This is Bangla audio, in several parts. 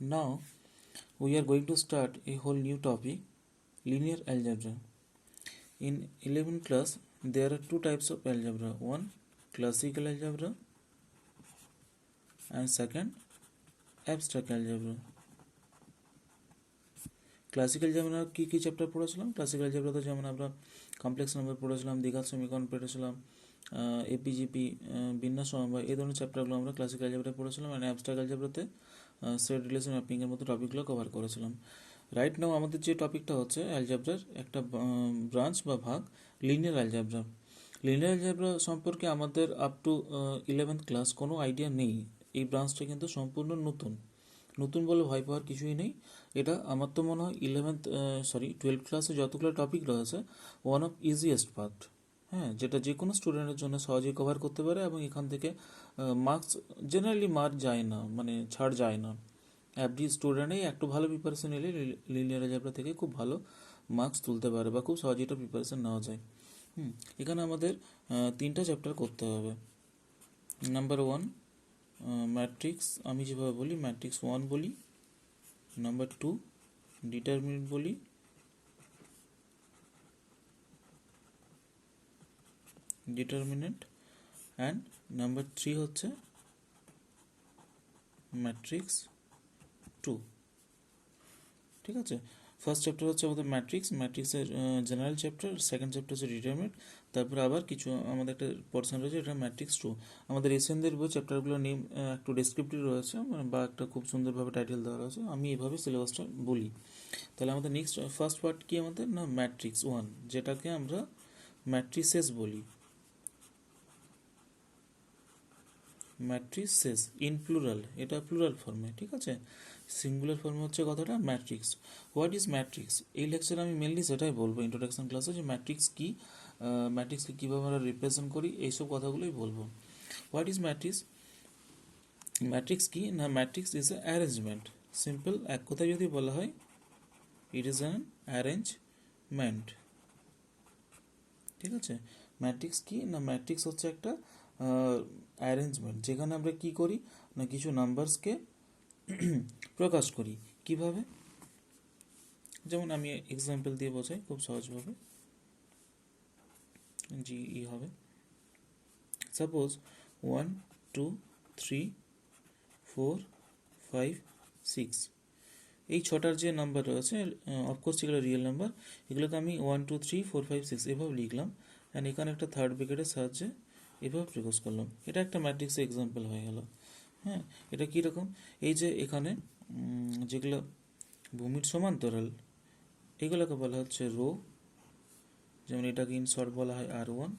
Now we are going to start a whole new topic, linear algebra. In 11th class there are two types of algebra, one classical algebra and second abstract algebra. Classical যেমন কী কী চ্যাপ্টার পড়েছিলাম, ক্লাসিক্যাল চ্যাপ্টারে যেমন আমরা কমপ্লেক্স নাম্বার পড়েছিলাম, দ্বিঘাত সমীকরণ পড়েছিলাম, এপিজিপি, বিন্যাস সমবায়, এই ধরনের চ্যাপ্টারগুলো আমরা ক্লাসিক্যাল অ্যালজেব্রাতে পড়েছিলাম। অ্যান্ড অ্যাবস্ট্রাক্ট অ্যালজেব্রাতে সেট রিলেশন ম্যাপিংয়ের মতো টপিকগুলো কভার করেছিলাম। রাইট নাও আমাদের যে টপিকটা হচ্ছে অ্যালজেব্রার একটা ব্রাঞ্চ বা ভাগ, লিনিয়ার অ্যালজেব্রা। লিনিয়ার অ্যালজেব্রা সম্পর্কে আমাদের আপ টু 11th ক্লাস কোনো আইডিয়া নেই। এই ব্রাঞ্চটা কিন্তু সম্পূর্ণ নতুন নতুন বলে ভয় পাওয়ার কিছুই নেই। এটা আমার তো মনে হয় 12th ক্লাসে যতগুলো টপিক রয়েছে ওয়ান অফ ইজিয়েস্ট পার্ট। হ্যাঁ, যেটা যে কোনো স্টুডেন্টের জন্য সহজেই কভার করতে পারে এবং এখান থেকে মার্কস জেনারেলি মার্ক যায় না, মানে ছাড় যায় না। এভরি স্টুডেন্টই একটু ভালো প্রিপারেশন নিলে লিনিয়ার অ্যালজেব্রা থেকে খুব ভালো মার্কস তুলতে পারে বা খুব সহজেই এটা প্রিপারেশন নেওয়া যায়। এখানে আমাদের তিনটা চ্যাপ্টার করতে হবে। নাম্বার ওয়ান ম্যাট্রিক্স, আমি যেভাবে বলি ম্যাট্রিক্স ওয়ান বলি। নাম্বার টু ডিটারমিনেন্ট বলি। ডিটারমিনেন্ট অ্যান্ড নাম্বার থ্রি হচ্ছে ম্যাট্রিক্স টু। ঠিক আছে, ফার্স্ট চ্যাপ্টার হচ্ছে আমাদের ম্যাট্রিক্সের জেনারেল চ্যাপ্টার, সেকেন্ড চ্যাপ্টার হচ্ছে ডিটারমিনেন্ট, তারপরে আবার কিছু আমাদের একটা পোর্শন রয়েছে এটা ম্যাট্রিক্স টু। আমাদের এসএনদের বই চ্যাপ্টারগুলোর নেম একটু ডেসক্রিপটিভ রয়েছে, মানে বা একটা খুব সুন্দরভাবে টাইটেল দেওয়া রয়েছে, আমি এভাবে সিলেবাসটা বলি। তাহলে আমাদের নেক্সট ফার্স্ট পার্ট কি আমাদের, না ম্যাট্রিক্স ওয়ান, যেটাকে আমরা ম্যাট্রিসেস বলি। ম্যাট্রিসেস ইন প্লুরাল, এটা প্লুরাল ফর্মে, ঠিক আছে। সিঙ্গুলার ফর্মে হচ্ছে কথাটা ম্যাট্রিক্স। হোয়াট ইজ ম্যাট্রিক্স, এই লেকচারে আমি মেনলি সেটাই বলবো ইন্ট্রোডাকশন ক্লাসে, যে ম্যাট্রিক্স কী, ম্যাট্রিক্সকে কীভাবে আমরা রিপ্রেজেন্ট করি, এইসব কথাগুলোই বলবো। হোয়াট ইজ ম্যাট্রিক্স, ম্যাট্রিক্স কি না, matrix is a arrangement. Simple এক কথায় যদি বলা হয়, ইট ইজ অ্যান অ্যারেঞ্জমেন্ট। ঠিক আছে, ম্যাট্রিক্স কি না, ম্যাট্রিক্স হচ্ছে একটা অ্যারেঞ্জমেন্ট, যেখানে আমরা কি করি না, কিছু নাম্বারসকে প্রকাশ করি। কিভাবে, যেমন আমি এক্সাম্পল দিয়ে বোঝাই খুব সহজভাবে, ই হবে। সাপোজ 1 2 3 4 5 6, এই ছটার যে নাম্বার রয়েছে, অফকোর্স এগুলো রিয়েল নাম্বার, এগুলোকে আমি 1 2 3 4 5 6 এভাবে লিখলাম। অ্যান্ড এখানে একটা থার্ড ব্র্যাকেটের সাহায্যে এভাবে প্রকাশ করলাম। এটা একটা ম্যাট্রিক্সের এক্সাম্পল হয়ে গেল। হ্যাঁ, এটা কীরকম, এই যে এখানে যেগুলো ভূমির সমান্তরাল, এগুলোকে বলা হচ্ছে রো। যেমন এটাকে ইন শর্ট বলা হয় R1,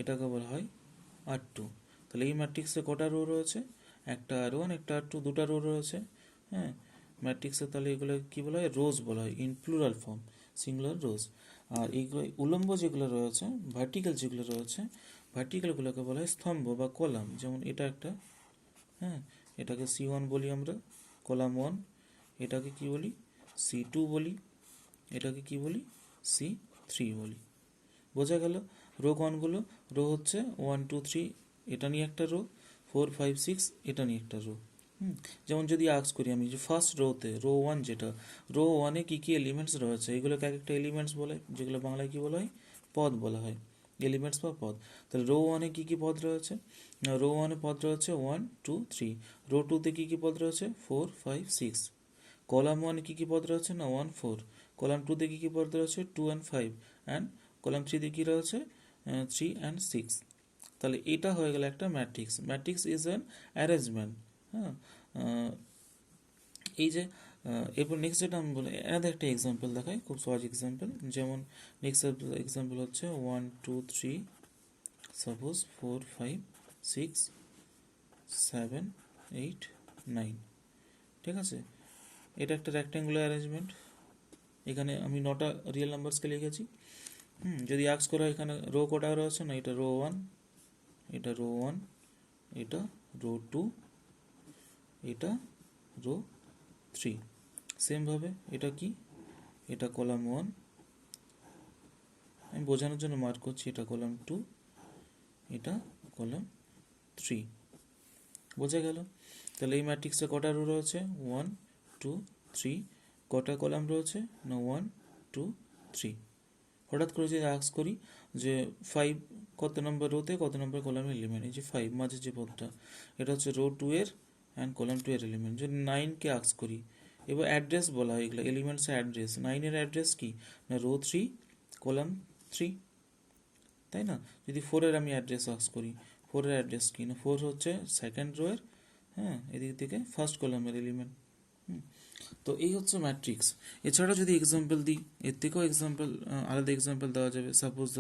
এটাকে বলা হয় R2। তাহলে এই ম্যাট্রিক্সে কটা রো রয়েছে, একটা R1 একটা R2, দুটা রো রয়েছে। হ্যাঁ, ম্যাট্রিক্সে তাহলে এগুলো কী বলা হয়, রোজ বলা হয়, ইন প্লুরাল ফর্ম, সিঙ্গুলার রোজ। আর এইগুলো উলম্ব যেগুলো রয়েছে, ভার্টিক্যাল যেগুলো রয়েছে, ভার্টিক্যালগুলোকে বলা হয় স্তম্ভ বা কলাম। যেমন এটা একটা, হ্যাঁ, এটাকে C1 বলি আমরা, কলাম 1। এটাকে কি বলি, C2 বলি। এটাকে কি বলি, C3 বলি। বোঝা গেল। রো কোনগুলো, রো হচ্ছে 1 2 3, এটা নিয়ে একটা রো, 4 5 6 এটা নিয়ে একটা রো। যেমন যদি আস্ক করি আমি, যে ফার্স্ট রোতে, রো 1 যেটা, রো 1-এ কী কী এলিমেন্টস রয়েছে, এগুলোকে এক একটা এলিমেন্টস বলে, যেগুলো বাংলায় কী বলা হয়, পদ বলা হয়, এলিমেন্টস বা পদ। তাহলে রো 1-এ কী কী পদ রয়েছে, রো 1-এ পদ রয়েছে 1 2 3। রো 2-তে কী কী পদ রয়েছে 4 5 6। কলাম 1-এ কী কী পদ রয়েছে না 1 4। কলাম 2-তে কী কী পদ রয়েছে 2 and 5। অ্যান্ড কলাম 3-তে কী রয়েছে 3 and 6। তাহলে এটা হয়ে গেল একটা matrix. Matrix is an arrangement. হ্যাঁ, এই যে এরপর নেক্সট যেটা আমি বলি, এনাদের একটা এক্সাম্পল দেখাই, খুব সহজ এক্সাম্পল। যেমন নেক্সট এক্সাম্পল হচ্ছে 1 2 3, সাপোজ 4 5 6 7 8 9। ঠিক আছে, এটা একটা রেক্ট্যাঙ্গুলার অ্যারেঞ্জমেন্ট। এখানে আমি 9টা রিয়েল নাম্বারসকে লিখেছি। যদি আস্ক করা হয় এখানে রো কটা রয়েছে না, এটা রো 1, এটা রো 1, এটা রো 2, এটা রো 3। সেমভাবে এটা কি, এটা কলাম 1, আমি বোঝানোর জন্য মার্ক করছি, এটা কলাম 2, এটা কলাম 3। বোঝা গেল? তাহলে এই ম্যাট্রিক্সে কটা রো রয়েছে? 1 2 3। কটা কলাম রয়েছে? না 1 2 3। হঠাৎ করে যদি আস্ক করি যে 5 কত নম্বর রোতে কত নম্বর কলামের এলিমেন্ট, এই যে 5 মাঝে যে পদটা, এটা হচ্ছে রো 2 এর অ্যান্ড কলাম 2 এর এলিমেন্ট। যদি 9কে আস্ক করি, এবার অ্যাড্রেস বলা হয় এগুলো, এলিমেন্টসের অ্যাড্রেস। 9-এর অ্যাড্রেস কি? না রো 3 কলাম 3, তাই না? যদি 4-এর আমি অ্যাড্রেস আস্ক করি, 4-এর অ্যাড্রেস কি? না 4 হচ্ছে সেকেন্ড রোয়ের, হ্যাঁ, এদিক থেকে ফার্স্ট কলামের এলিমেন্ট। তো এই হচ্ছে ম্যাট্রিক্স। এছাড়া যদি এক্সাম্পল দিই, এর থেকেও এক্সাম্পল, আলাদা এক্সাম্পল দেওয়া যাবে। সাপোজ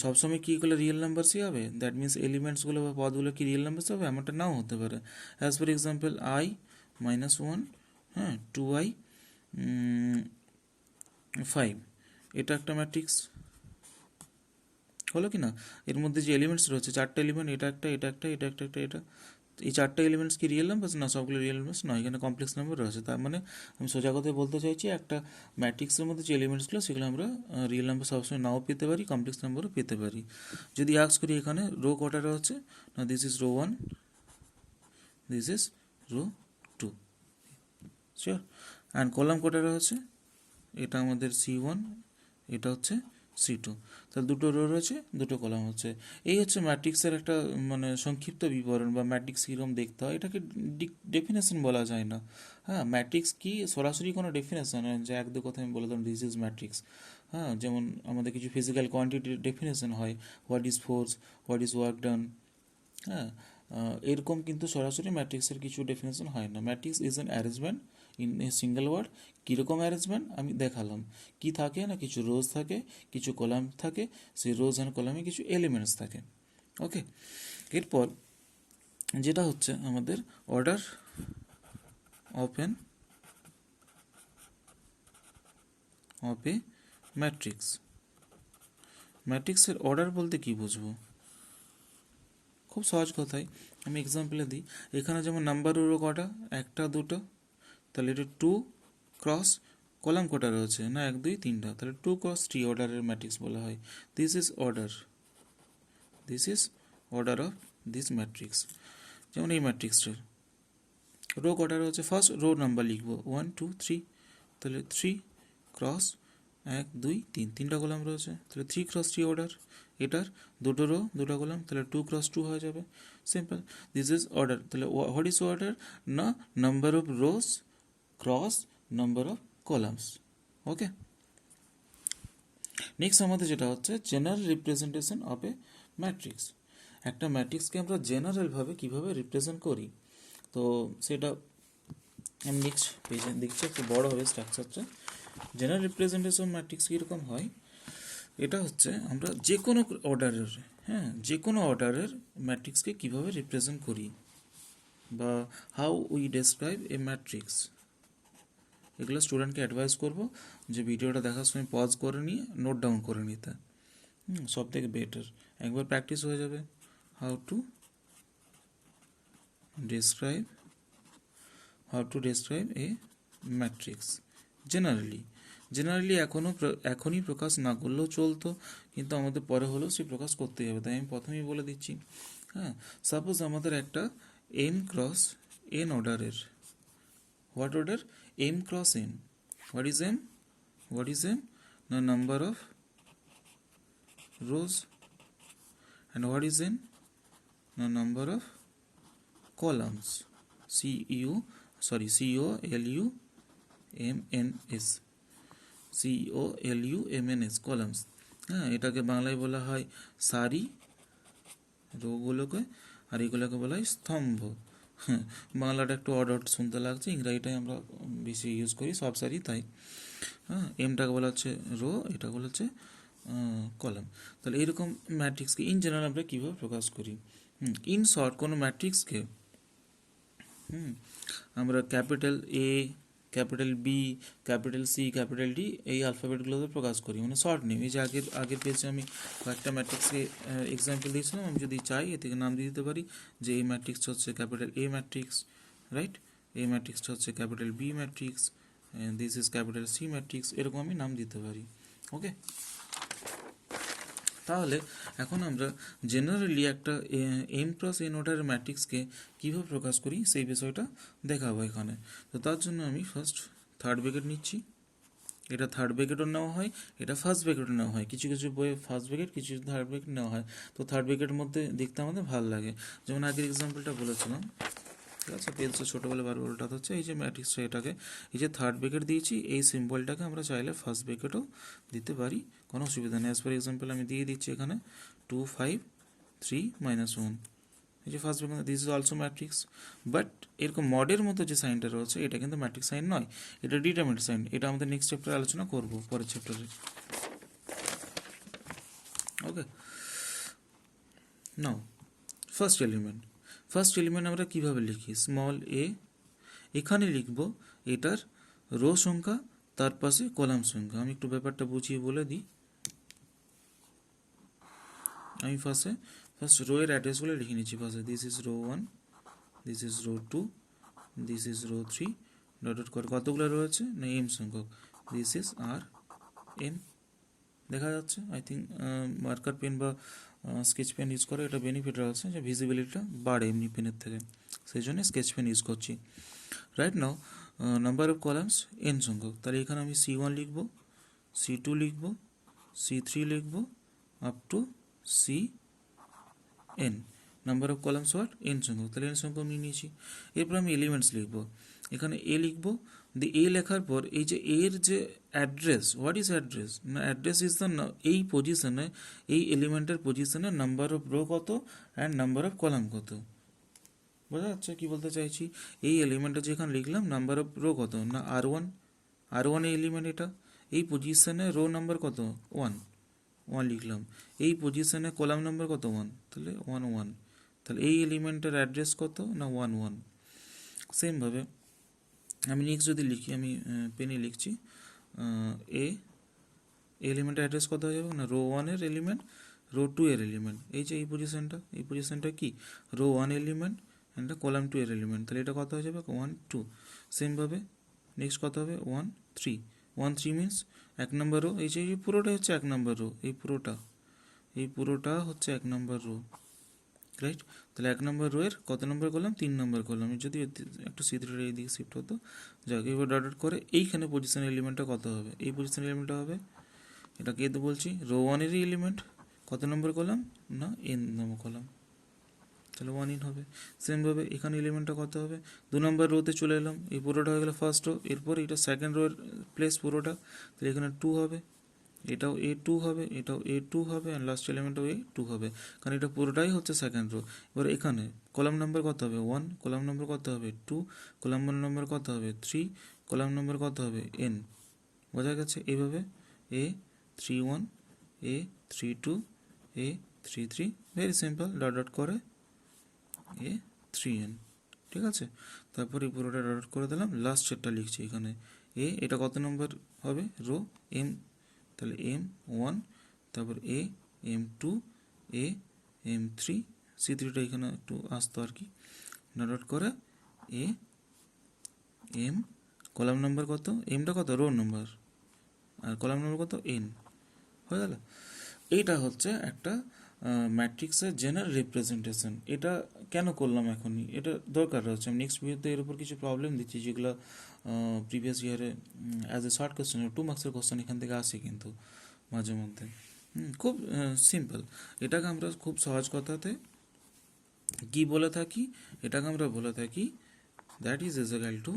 সবসময় কী এগুলো রিয়েল নাম্বারসই হবে, দ্যাট মিনস এলিমেন্টসগুলো বা পদগুলো কি রিয়েল নাম্বারস হবে, এমনটা নাও হতে পারে। অ্যাজ ফর এক্সাম্পল i-1, হ্যাঁ, 2i 5, এটা একটা ম্যাট্রিক্স হলো কি না? এর মধ্যে যে এলিমেন্টস রয়েছে, 4টা এলিমেন্ট, এটা একটা, এটা একটা, এটা একটা, এটা, এই 4টা এলিমেন্টস কি রিয়েল নাম্বারস? না, সবগুলো রিয়েল নাম্বারস নয়, এখানে কমপ্লেক্স নাম্বার রয়েছে। তার মানে আমি সোজা কথায় বলতে চাইছি, একটা ম্যাট্রিক্সের মধ্যে যে এলিমেন্টসগুলো, সেগুলো আমরা রিয়েল নাম্বার সবসময় নাও পেতে পারি, কমপ্লেক্স নাম্বারও পেতে পারি। যদি আস্ক করি এখানে রো কটা রয়েছে, না this is row 1, this is row 2, sure. And column কটা রয়েছে, এটা আমাদের C1, এটা হচ্ছে C2। তাহলে দুটো রো রয়েছে, দুটো কলাম হচ্ছে। এই হচ্ছে ম্যাট্রিক্সের একটা মানে সংক্ষিপ্ত বিবরণ, বা ম্যাট্রিক্স কীরকম দেখতে হয়। এটাকে ডেফিনেশন বলা যায় না। হ্যাঁ, ম্যাট্রিক্স কি সরাসরি কোনো ডেফিনেশন যে এক দু কথা আমি বলে দিলাম দিস ইজ ম্যাট্রিক্স। হ্যাঁ, যেমন আমাদের কিছু ফিজিক্যাল কোয়ান্টিটির ডেফিনেশন হয়, what is force, what is work done, হ্যাঁ, এরকম কিন্তু সরাসরি ম্যাট্রিক্সের কিছু ডেফিনেশন হয় না। Matrix is an arrangement in a single word. কীরকম অ্যারেঞ্জমেন্ট আমি দেখালাম। কি থাকে না, কিছু রোজ থাকে, কিছু কলাম থাকে, সেই রোজ অ্যান্ড কলামে কিছু এলিমেন্টস থাকে। ওকে, এরপর যেটা হচ্ছে আমাদের অর্ডার অফ এ ম্যাট্রিক্স। ম্যাট্রিক্সের অর্ডার বলতে কি বুঝবো? খুব সহজ কথায় আমি এক্সাম্পলে দিই। এখানে যেমন নাম্বার রো কটা, একটা দুটো, তাহলে এটা 2 ক্রস কলাম কটা রয়েছে, না 1 2 3টা, তাহলে 2 ক্রস 3 অর্ডারের ম্যাট্রিক্স বলা হয়। This is order, this is order of this matrix. যেমন এই ম্যাট্রিক্সটার রো কটা রয়েছে, ফার্স্ট রো নাম্বার লিখবো 1 2 3, তাহলে 3 ক্রস 1 2 3, তিনটা কলাম রয়েছে, তাহলে 3 ক্রস 3 অর্ডার। এটার দুটো রো দুটো কলাম, তাহলে 2 ক্রস 2 হয়ে যাবে, সিম্পল। This is order. তাহলে হোয়াট ইজ অর্ডার? না number of rose cross number of columns. Okay, next আমাদের যেটা হচ্ছে general representation of A matrix. একটা ম্যাট্রিক্সকে আমরা জেনারেলভাবে কীভাবে রিপ্রেজেন্ট করি, তো সেটা আমি নেক্সট পেজে দেখছি, একটু বড় হবে স্ট্রাকচারটা। জেনারেল রিপ্রেজেন্টেশন ম্যাট্রিক্স কীরকম হয়, এটা হচ্ছে আমরা যে কোনো অর্ডারের, হ্যাঁ, যে কোনো অর্ডারের ম্যাট্রিক্সকে কীভাবে রিপ্রেজেন্ট করি, বা how we describe a matrix. এগুলো স্টুডেন্টকে অ্যাডভাইস করবো যে ভিডিওটা দেখার সময় পজ করে নিয়ে নোট ডাউন করে নিতে, সব থেকে বেটার, একবার প্র্যাকটিস হয়ে যাবে। How to describe a matrix generally এখনই প্রকাশ না করলেও চলতো, কিন্তু আমাদের পরে হলেও সে প্রকাশ করতেই হবে, তাই আমি প্রথমেই বলে দিচ্ছি। হ্যাঁ, সাপোজ আমাদের একটা n ক্রস n অর্ডারের, what order? m cross n। What is m? The number of rows. And what is n? The number of columns. columns, columns, হ্যাঁ, এটাকে বাংলায় বলা হয় সারি, রোগুলোকে, আর এগুলোকে বলা হয় স্তম্ভ। হ্যাঁ, বাংলাটা একটু অড শুনতে লাগছে, ইংরাজিটাই আমরা বেশি ইউজ করি সব সারি, তাই। হ্যাঁ, এমটাকে বলা হচ্ছে রো, এটা বলা হচ্ছে কলাম। তাহলে এরকম ম্যাট্রিক্সকে ইন জেনারেল আমরা কীভাবে প্রকাশ করি? ইন শর্ট, কোনো ম্যাট্রিক্সকে আমরা capital A, capital B, capital C, capital D এই অ্যালফাবেটগুলোতে প্রকাশ করি, মানে শর্ট নেম। এই যে আগের পেজে আমি কয়েকটা ম্যাট্রিক্সকে এক্সাম্পল দিয়েছিলাম, আমি যদি চাই এ থেকে নাম দিয়ে দিতে পারি যে এই ম্যাট্রিক্সটা হচ্ছে ক্যাপিটাল এ ম্যাট্রিক্স, রাইট? এই ম্যাট্রিক্সটা হচ্ছে capital B matrix, this is capital C matrix, এরকম আমি নাম দিতে পারি। ওকে, তাহলে এখন আমরা জেনারেলি একটা এম ক্রস এন অর্ডারের ম্যাট্রিক্সকে কীভাবে প্রকাশ করি সেই বিষয়টা দেখাবো এখানে। তো তার জন্য আমি ফার্স্ট থার্ড ব্র্যাকেট নিচ্ছি, এটা থার্ড ব্র্যাকেটও নেওয়া হয়, এটা ফার্স্ট ব্র্যাকেটও নেওয়া হয়, কিছু কিছু বইয়ে ফার্স্ট ব্র্যাকেট কিছু থার্ড ব্র্যাকেট নেওয়া হয়। তো থার্ড ব্র্যাকেটের মধ্যে দেখতে আমাদের ভালো লাগে, যেমন আগের এক্সাম্পলটা বলেছিলাম, ঠিক আছে। পেন্সিল ছোটোবেলা বারবার উল্টাতে হচ্ছে, এই যে ম্যাট্রিক্সটা এটাকে এই যে থার্ড ব্র্যাকেট দিয়েছি, এই সিম্বলটাকে আমরা চাইলে ফার্স্ট ব্র্যাকেটও দিতে পারি, কোনো অসুবিধা নেই। অ্যাজ ফর এক্সাম্পল আমি দিয়ে দিচ্ছি এখানে 2 5 3 -1, এই যে first bracket, this is also matrix. But এরকম মডের মতো যে সাইনটা রয়েছে এটা কিন্তু ম্যাট্রিক্স সাইন নয়, এটা ডিটারমিনেন্ট সাইন। এটা আমাদের নেক্সট চ্যাপ্টারে আলোচনা করব, পরের চ্যাপ্টারে। ওকে, নাও ফার্স্ট এলিমেন্ট আমরা কিভাবে লিখি, স্মল এ, এখানে লিখব এটার রো সংখ্যা, তার পাশে কলাম সংখ্যা। আমি একটু ব্যাপারটা বুঝিয়ে বলে দিই। আমি ফার্স্ট রো এর অ্যাড্রেসগুলো লিখে নিচ্ছি ফার্স্টে, this is row 1, this is row 2, this is row 3, dot করে কতগুলো রয়েছে না এম সংখ্যক, দিস ইজ আর এম। দেখা যাচ্ছে, আই থিঙ্ক মার্কার পেন বা স্কেচ পেন ইউজ করে এটা বেনিফিট রয়েছে যে ভিজিবিলিটিটা বাড়ে এমনি পেনের থেকে, সেই জন্য স্কেচ পেন ইউজ করছি। Right now number of columns N সংখ্যক, তাহলে এখানে আমি C1 লিখব, C2 লিখব, C3 লিখব, up to CN। Number of columns what N সংখ্যক, তাহলে এন সংখ্যক নিয়ে নিয়েছি। এরপর আমি এলিমেন্টস লিখব, এখানে এ লিখব, দি এ লেখার পর এই যে এর যে অ্যাড্রেস, হোয়াট ইজ অ্যাড্রেস না, অ্যাড্রেস ইজ দ্য এই পজিশনে, এই এলিমেন্টের পজিশনে নাম্বার অফ রো কত অ্যান্ড নাম্বার অফ কলাম কত। বোঝা যাচ্ছে কি বলতে চাইছি? এই এলিমেন্টটা যেখানে লিখলাম নাম্বার অফ রো কত না আর ওয়ান এই এলিমেন্ট, এটা এই পজিশনে রো নাম্বার কত 1 লিখলাম, এই পজিশনে কলাম নাম্বার কত 1, তাহলে 1 তাহলে এই এলিমেন্টের অ্যাড্রেস কত না 1 সেমভাবে আমি নেক্সট যদি লিখি, আমি পেনে লিখছি এ এলিমেন্টের অ্যাড্রেস কত হয়ে যাবে না রো 1 এলিমেন্ট, রো 2 এলিমেন্ট, এই যে এই পজিশনটা কি row 1 element and column 2 element, তাহলে এটা কত হয়ে যাবে 1 2। সেমভাবে নেক্সট কত হবে 1 3 মিনস 1 নম্বর রো, এই যে পুরোটা হচ্ছে 1 নম্বর রো, এই পুরোটা হচ্ছে 1 নম্বর রো, রাইট। তাহলে 1 নম্বর রো এর কত নম্বর কলাম 3 নম্বর কলাম, যদি একটু সিথ্রিটা এই দিকে শিফট হতো, যাক এবার ডট করে এইখানে পজিশন এলিমেন্টটা কত হবে, এই পজিশন এলিমেন্টটা হবে, এটা কে তো বলছি রো 1-এরই এলিমেন্ট, কত নম্বর কলাম না এন নম্বর কলাম, তাহলে 1 হবে। সেমভাবে এখানে এলিমেন্টটা কত হবে 2 নম্বর রোতে চলে এলাম, এই পুরোটা হয়ে গেল ফার্স্ট রো, এরপর এটা সেকেন্ড রোয়ের প্লেস পুরোটা, তাহলে এখানে 2 হবে, এটাও A2 হবে, এটাও A2 হবে, অ্যান্ড লাস্ট এলিমেন্টও A2 হবে, কারণ এটা পুরোটাই হচ্ছে সেকেন্ড রো। এবার এখানে কলাম নাম্বার কত হবে 1, কলাম নাম্বার কত হবে 2, কলাম নাম্বার কত হবে 3, কলাম নাম্বার কত হবে n। বোঝা গেছে? এইভাবে A31, A32, A33, very simple, dot করে A3n, ঠিক আছে। তারপর এই পুরোটা ডট করে দিলাম, লাস্ট সেটটা লিখছি এখানে এটা কত নম্বর হবে রো m, তাহলে M1, তারপর M2, M3, C3টা এখানে একটু আসতো আর কি, ডট করে M, কলাম নাম্বার কত এমটা কত রো নাম্বার, আর কলাম নাম্বার কত n, হয়ে গেল। এইটা হচ্ছে একটা ম্যাট্রিক্সের জেনারেল রিপ্রেজেন্টেশন। এটা কেন করলাম এখনই, এটা দরকার রয়েছে। আমি নেক্সট ভিডিওতে এর উপর কিছু প্রবলেম দিচ্ছি যেগুলো প্রিভিয়াস ইয়ারে অ্যাজ এ শর্ট কোশ্চেন 2 মার্কসের কোশ্চেন এখান থেকে আসে কিন্তু মাঝে মধ্যে। খুব সিম্পল, এটাকে আমরা খুব সহজ কথাতে কি বলে থাকি, এটাকে আমরা বলে থাকি that is equal to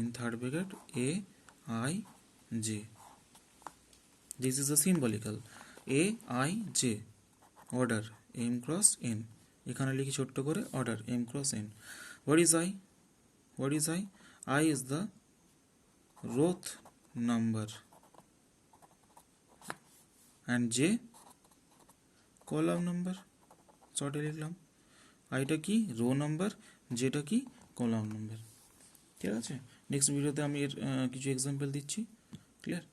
in third bracket AIJ, this is a symbolical AIJ order m cross n, এখানে লিখি ছোট্ট করে order m cross n। What is I is the roth number and j column number, শর্টে লিখলাম। আইটা কি রো নাম্বার, যেটা কি কলাম নাম্বার, ঠিক আছে। নেক্সট ভিডিওতে আমি এর কিছু এক্সাম্পল দিচ্ছি, ক্লিয়ার।